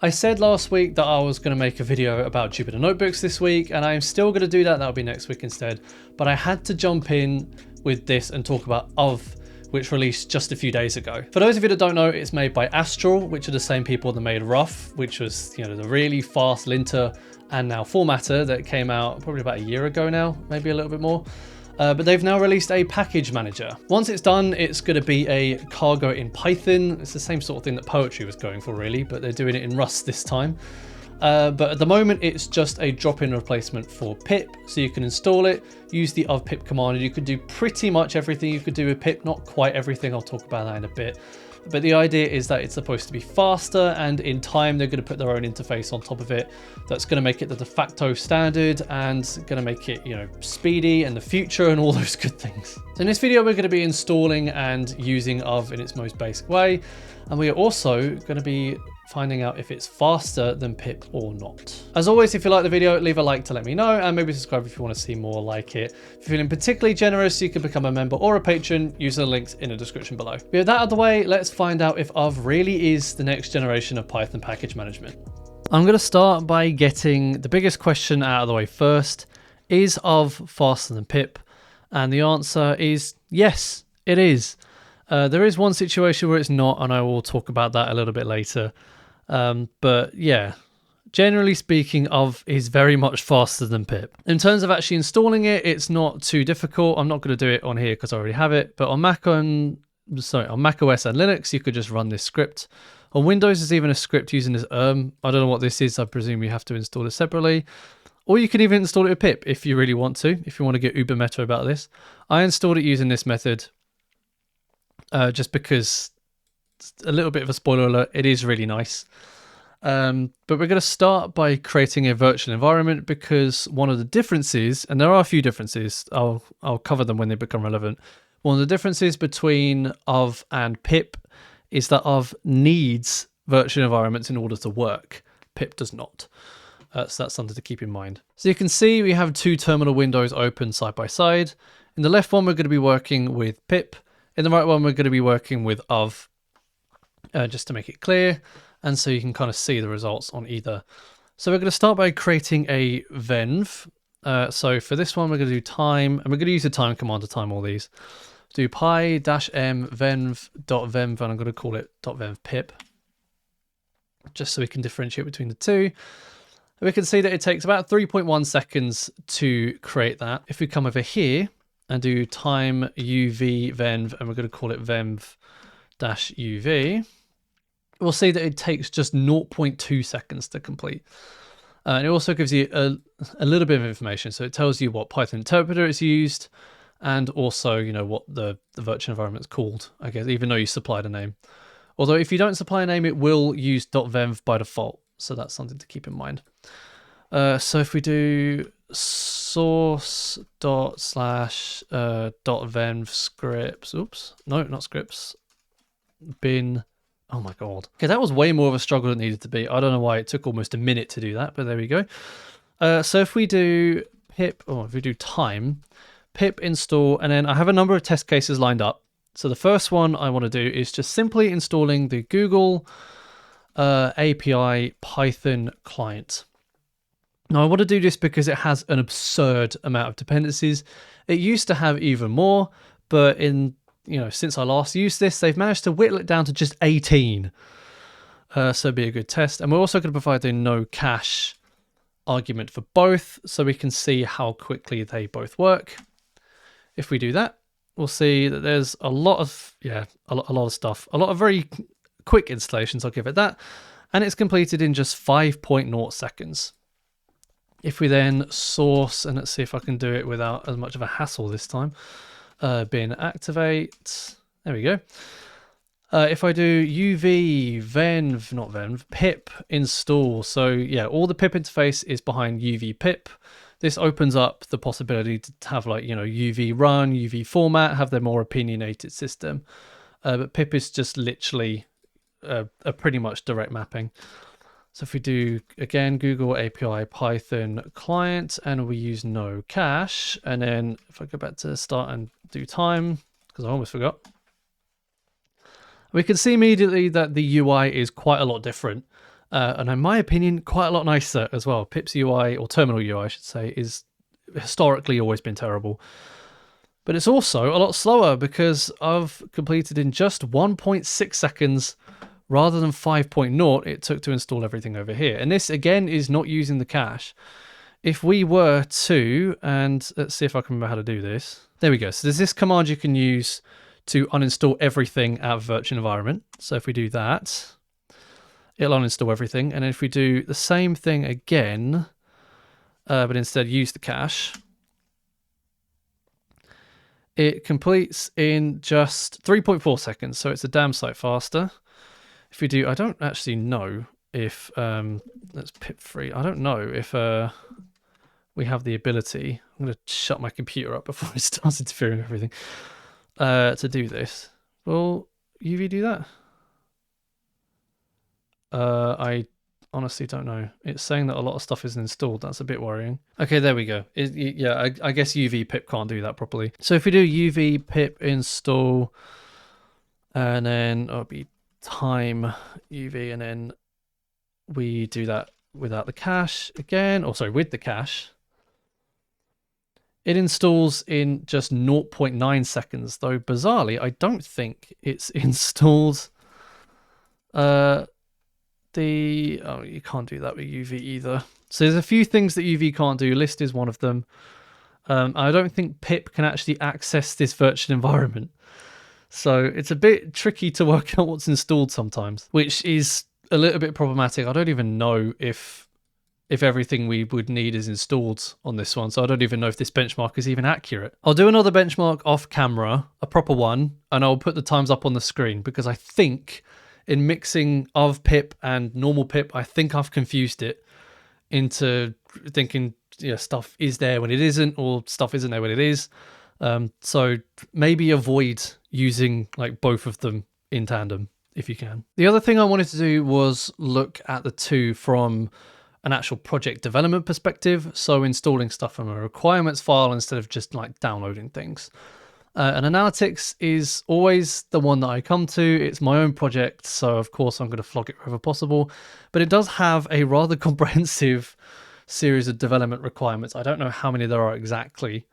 I said last week that I was going to make a video about Jupyter Notebooks this week, and I'm still going to do that. That'll be next week instead. But I had to jump in with this and talk about Ruff, which released just a few days ago. For those of you that don't know, it's made by Astral, which are the same people that made Ruff, which was, you know, the really fast linter and now formatter that came out probably about a year ago now, maybe a little bit more. But they've now released a package manager. Once it's done, it's going to be a cargo in Python. It's the same sort of thing that Poetry was going for, really, but they're doing it in Rust this time. But at the moment, it's just a drop-in replacement for pip. So you can install it, use the of pip command, and you could do pretty much everything you could do with pip. Not quite everything. I'll talk about that in a bit. But the idea is that it's supposed to be faster, and in time they're going to put their own interface on top of it that's going to make it the de facto standard and going to make it, you know, speedy and the future and all those good things. So in this video we're going to be installing and using of in its most basic way, and we are also going to be finding out if it's faster than pip or not. As always, if you like the video, leave a like to let me know, and maybe subscribe if you want to see more like it. If you're feeling particularly generous, you can become a member or a patron using the links in the description below. With that out of the way, let's find out if Ruff really is the next generation of Python package management. I'm going to start by getting the biggest question out of the way first. Is Ruff faster than pip? And the answer is yes, it is. There is one situation where it's not, and I will talk about that a little bit later. But yeah, generally speaking, Ruff is very much faster than pip. In terms of actually installing it, it's not too difficult. I'm not going to do it on here because I already have it, but on Mac OS and Linux, you could just run this script. On Windows, there's even a script using this I don't know what this is. I presume you have to install it separately. Or you can even install it with pip if you really want to, if you want to get uber meta about this. I installed it using this method just because, a little bit of a spoiler alert, it is really nice. But we're going to start by creating a virtual environment, because one of the differences, and there are a few differences, I'll cover them when they become relevant. One of the differences between Ruff and pip is that Ruff needs virtual environments in order to work. Pip does not. So that's something to keep in mind. So you can see we have two terminal windows open side by side. In the left one, we're going to be working with pip. In the right one, we're going to be working with Ruff, just to make it clear. And so you can kind of see the results on either. So we're going to start by creating a venv. So for this one, we're going to do time, and we're going to use the time command to time all these. Do pi-m venv.venv, and I'm going to call it .venv pip, just so we can differentiate between the two. And we can see that it takes about 3.1 seconds to create that. If we come over here and do time uv venv, and we're going to call it venv-uv, we'll see that it takes just 0.2 seconds to complete. And it also gives you a little bit of information. So it tells you what Python interpreter is used, and also, you know, what the virtual environment is called, I guess, even though you supplied a name. Although if you don't supply a name, it will use .venv by default. So that's something to keep in mind. So if we do source./.venv scripts, oops, no, not scripts, bin. Oh my god. Okay, that was way more of a struggle than it needed to be. I don't know why it took almost a minute to do that, but there we go. So if we do pip, or if we do time, pip install, and then I have a number of test cases lined up. So the first one I want to do is just simply installing the Google API Python client. Now I want to do this because it has an absurd amount of dependencies. It used to have even more, but since I last used this, they've managed to whittle it down to just 18. So it'd be a good test. And we're also going to provide a no cache argument for both, so we can see how quickly they both work. If we do that, we'll see that there's a lot of stuff, a lot of very quick installations, I'll give it that. And it's completed in just 5.0 seconds. If we then source, and let's see if I can do it without as much of a hassle this time. Bin activate, there we go. If I do uv venv, not venv, pip install, so yeah, all the pip interface is behind uv pip. This opens up the possibility to have, like, you know, uv run, uv format, have their more opinionated system. But pip is just literally a pretty much direct mapping. So if we do, again, Google API Python client, and we use no cache, and then if I go back to start and do time, because I almost forgot, we can see immediately that the UI is quite a lot different. And in my opinion, quite a lot nicer as well. Pip's UI, or terminal UI I should say, is historically always been terrible. But it's also a lot slower because I've completed in just 1.6 seconds rather than 5.0 it took to install everything over here. And this again is not using the cache. If we were to, and let's see if I can remember how to do this. There we go. So there's this command you can use to uninstall everything out of virtual environment. So if we do that, it'll uninstall everything. And if we do the same thing again, but instead use the cache, it completes in just 3.4 seconds. So it's a damn sight faster. If we do, I don't actually know if, let's pip free. I don't know if we have the ability. I'm going to shut my computer up before it starts interfering with everything. To do this. Will UV do that? I honestly don't know. It's saying that a lot of stuff isn't installed. That's a bit worrying. Okay, there we go. Yeah, I guess UV pip can't do that properly. So if we do UV pip install, and then it'll be time UV, and then we do that without the cache again, or sorry, with the cache. It installs in just 0.9 seconds, though bizarrely, I don't think it's installed oh, you can't do that with UV either. So there's a few things that UV can't do. List is one of them. I don't think pip can actually access this virtual environment. So it's a bit tricky to work out what's installed sometimes, which is a little bit problematic. I don't even know if everything we would need is installed on this one. So I don't even know if this benchmark is even accurate. I'll do another benchmark off camera, a proper one, and I'll put the times up on the screen because I think in mixing of pip and normal pip, I think I've confused it into thinking stuff is there when it isn't, or stuff isn't there when it is. So maybe avoid using like both of them in tandem if you can. The other thing I wanted to do was look at the two from an actual project development perspective. So installing stuff from a requirements file instead of just like downloading things. And analytics is always the one that I come to. It's my own project, so of course I'm going to flog it wherever possible. But it does have a rather comprehensive series of development requirements. I don't know how many there are exactly,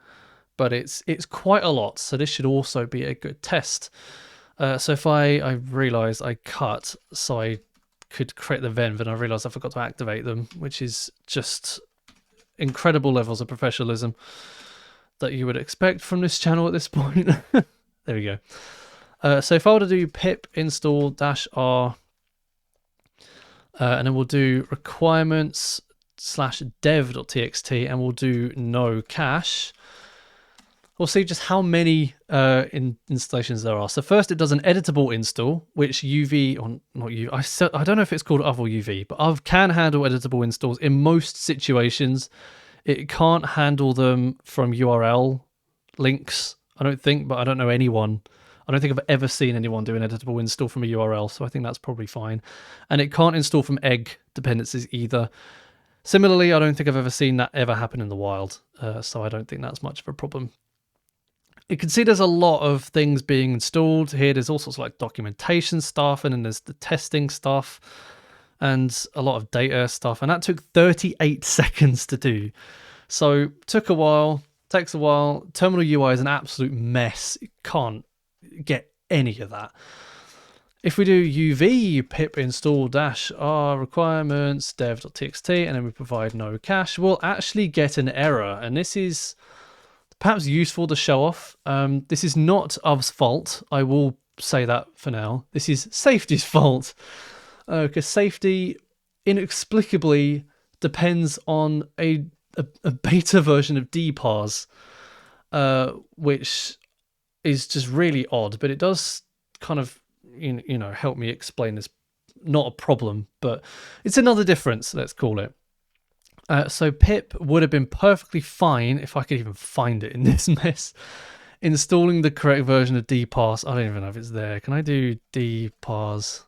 but it's quite a lot. So this should also be a good test. So if I realized I cut, so I could create the venv, and I realized I forgot to activate them, which is just incredible levels of professionalism that you would expect from this channel at this point. There we go. So if I were to do pip install -r, and then we'll do requirements /dev.txt, and we'll do no cache, we'll see just how many installations there are. So first it does an editable install, which UV, or not UV, I don't know if it's called UV or UV, but UV can handle editable installs in most situations. It can't handle them from URL links, I don't think, but I don't know anyone. I don't think I've ever seen anyone do an editable install from a URL, so I think that's probably fine. And it can't install from egg dependencies either. Similarly, I don't think I've ever seen that ever happen in the wild, so I don't think that's much of a problem. You can see there's a lot of things being installed here. There's all sorts of like documentation stuff, and then there's the testing stuff and a lot of data stuff. And that took 38 seconds to do. So took a while, takes a while. Terminal UI is an absolute mess. You can't get any of that. If we do UV pip install -r requirements dev.txt, and then we provide no cache, we'll actually get an error. And this is perhaps useful to show off. This is not UV's fault. I will say that for now. This is safety's fault. Because safety inexplicably depends on a beta version of dpars, which is just really odd. But it does kind of, help me explain this. Not a problem, but it's another difference, let's call it. So pip would have been perfectly fine if I could even find it in this mess. Installing the correct version of dpars. I don't even know if it's there. Can I do dpars?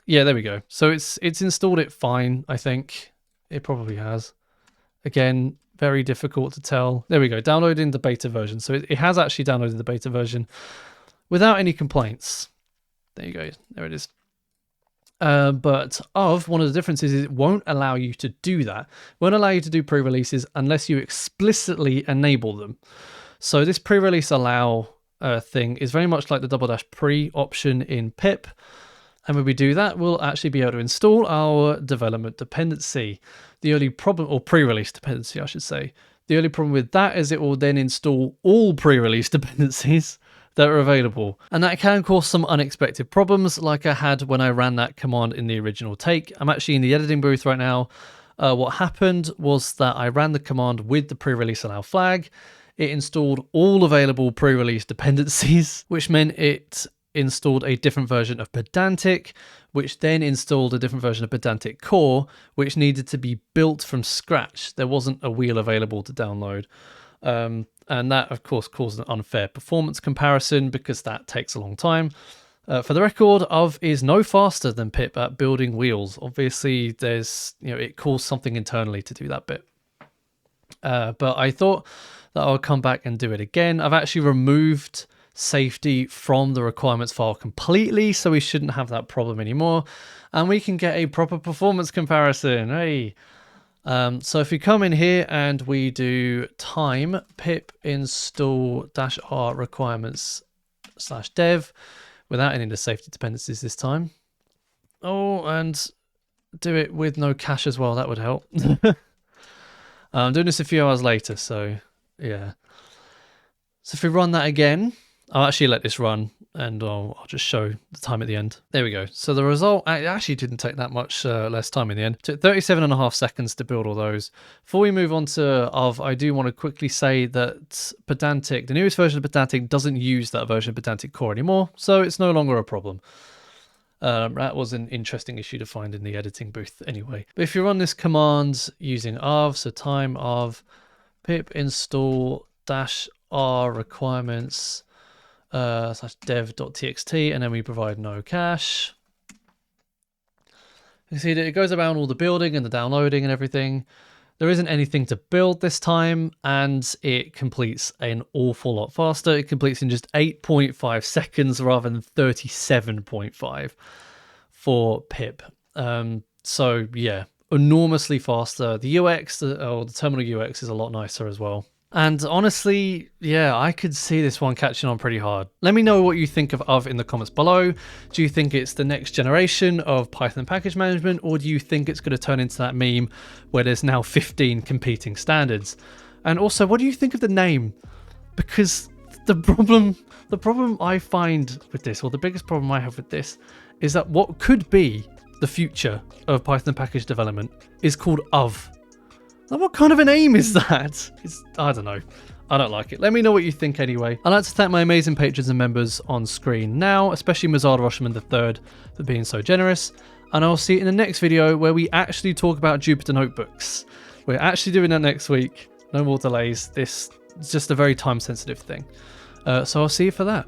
Yeah, there we go. So it's installed it fine, I think. It probably has. Again, very difficult to tell. There we go, downloading the beta version. So it has actually downloaded the beta version without any complaints. There you go, there it is. But one of the differences is it won't allow you to do that. It won't allow you to do pre-releases unless you explicitly enable them. So this pre-release allow thing is very much like the --pre option in pip. And when we do that, we'll actually be able to install our development dependency. The only problem, or pre-release dependency, I should say. The only problem with that is it will then install all pre-release dependencies that are available. And that can cause some unexpected problems like I had when I ran that command in the original take. I'm actually in the editing booth right now. What happened was that I ran the command with the pre-release allow flag. It installed all available pre-release dependencies, which meant it installed a different version of Pedantic, which then installed a different version of Pedantic Core, which needed to be built from scratch. There wasn't a wheel available to download. And that, of course, caused an unfair performance comparison because that takes a long time. For the record, OV is no faster than pip at building wheels. Obviously, it caused something internally to do that bit. But I thought that I would come back and do it again. I've actually removed safety from the requirements file completely, so we shouldn't have that problem anymore. And we can get a proper performance comparison. Hey. So if we come in here and we do time pip install -r requirements /dev without any of the safety dependencies this time. Oh, and do it with no cache as well. That would help. I'm doing this a few hours later, so yeah. So if we run that again, I'll actually let this run and I'll just show the time at the end. There we go. So the result, it actually didn't take that much less time in the end. It took 37.5 seconds to build all those. Before we move on to OV, I do want to quickly say that Pedantic, the newest version of Pedantic, doesn't use that version of Pedantic Core anymore, so it's no longer a problem. That was an interesting issue to find in the editing booth anyway. But if you run this command using OV, so time OV pip install -r requirements /dev.txt, and then we provide no cache. You see that it goes around all the building and the downloading and everything. There isn't anything to build this time, and it completes an awful lot faster. It completes in just 8.5 seconds rather than 37.5 for pip. So yeah, enormously faster. The UX, or the terminal UX, is a lot nicer as well. And honestly, yeah, I could see this one catching on pretty hard. Let me know what you think of OV in the comments below. Do you think it's the next generation of Python package management, or do you think it's going to turn into that meme where there's now 15 competing standards? And also, what do you think of the name? Because the problem I find with this, or the biggest problem I have with this, is that what could be the future of Python package development is called OV. What kind of a name is that? I don't know. I don't like it. Let me know what you think anyway. I'd like to thank my amazing patrons and members on screen now, especially Mazada Rosherman III for being so generous. And I'll see you in the next video where we actually talk about Jupyter Notebooks. We're actually doing that next week. No more delays. This is just a very time sensitive thing. So I'll see you for that.